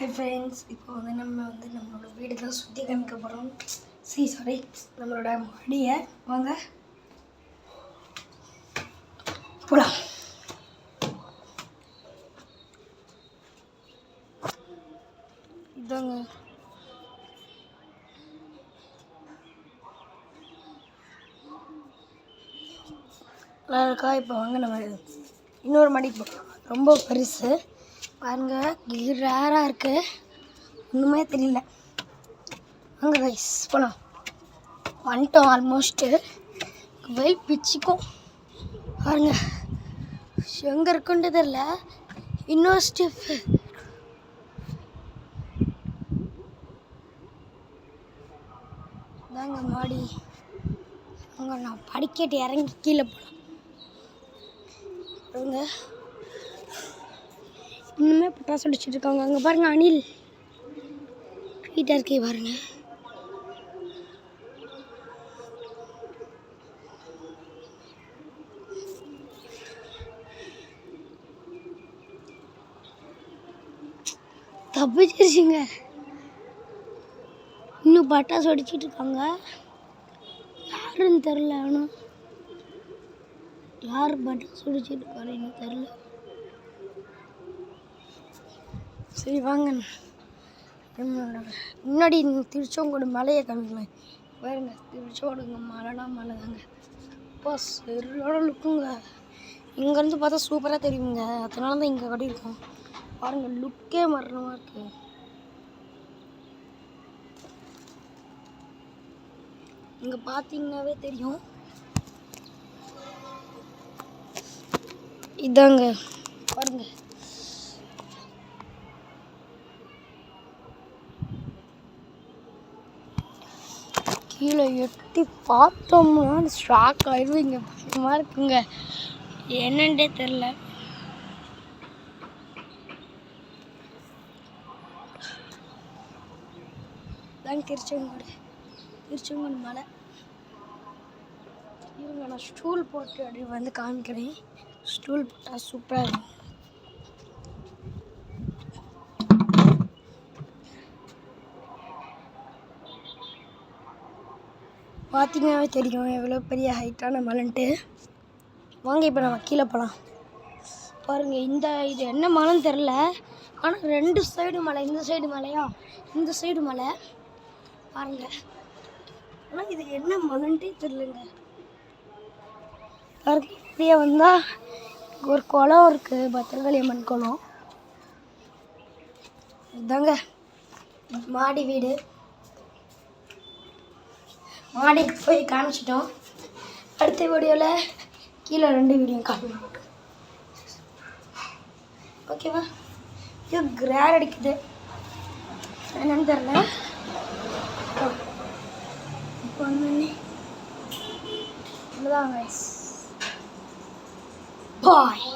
Hi friends, இப்போ நம்மளோட வீடு தான் சுற்றி காமிக்க போகிறோம். சாரி நம்மளோட மாடியை வாங்க போகலாம். இதாங்க நல்லா இருக்கா? இப்போ வாங்க நம்ம இன்னொரு மாடிக்கு போகலாம். ரொம்ப பெருசு பாருங்க, ரேராக இருக்குது, ஒன்றுமே தெரியல. வாங்க கைஸ் போகலாம். வந்துட்டோம் ஆல்மோஸ்ட்டு. வெயில் பிச்சுக்கும் பாருங்க, எங்கே இருக்குன்ட்டு தெரியல. இன்னொரு ஸ்டெப்பு தாங்க மாடி. அங்கே நான் படிக்கட்டு இறங்கி கீழே போகலாம். பாருங்க, இன்னுமே பட்டாசு அடிச்சுட்டு இருக்காங்க. அங்கே பாருங்க, அணில் வீட்டாக இருக்கே பாருங்க. தப்பிச்சிருச்சுங்க. இன்னும் பட்டாசு அடிச்சுட்டு இருக்காங்க. யாருன்னு தெரில, ஆனால் யார் பட்டாசு அடிச்சுட்டு இருக்காருன்னு தெரில. சரி வாங்க, முன்னாடி திருச்செங்கோடு மலையை காமிக்கலாம். பாருங்க, திருச்செங்கோடுங்க மலைனா மலை தாங்க. அப்பா சரியான லுக்குங்க. இங்கேருந்து பார்த்தா சூப்பராக தெரியுங்க. அதனால தான் இங்கே கட்டியிருக்கோம். பாருங்கள், லுக்கே மரணமாக இருக்கு. இங்கே பார்த்தீங்கன்னாவே தெரியும். இதாங்க பாருங்க, கீழே எட்டி பார்த்தோம்னா ஷாக் ஆயிடுவீங்க. பயமாக இருக்குங்க, என்னன்றே தெரில. தான் திருச்செங்கோடு மலை. இருங்க, நான் ஸ்டூல் போட்டு அப்படி காமிக்கிறேன். ஸ்டூல் போட்டால் சூப்பராக இருக்கும். பார்த்தீங்கன்னாவே தெரியும் எவ்வளோ பெரிய ஹைட்டான மலைன்ட்டு. வாங்க இப்போ நம்ம கீழே போகலாம். பாருங்கள், இது என்ன மலைன்னு தெரில, ஆனால் ரெண்டு சைடு மலை. இந்த சைடு மலையா, இந்த சைடு மலை பாருங்கள். ஆனால் இது என்ன மலைன்ட்டே தெரிலங்க. பாருங்க, இப்படியே வந்தால் ஒரு குளம் இருக்குது, பத்திரகாளி அம்மன் குளம். இதுதாங்க மாடி வீடு. மாடிக்கு போய் காமிச்சிட்டோம். அடுத்த வீடியோவில் கீழே 2 வீடியோ காட்டணும். ஓகேவா? ஐயோ, கிரார் அடிக்குது, என்னன்னு தெரில. இப்போ இவ்வளோதான் கைஸ். பாய்.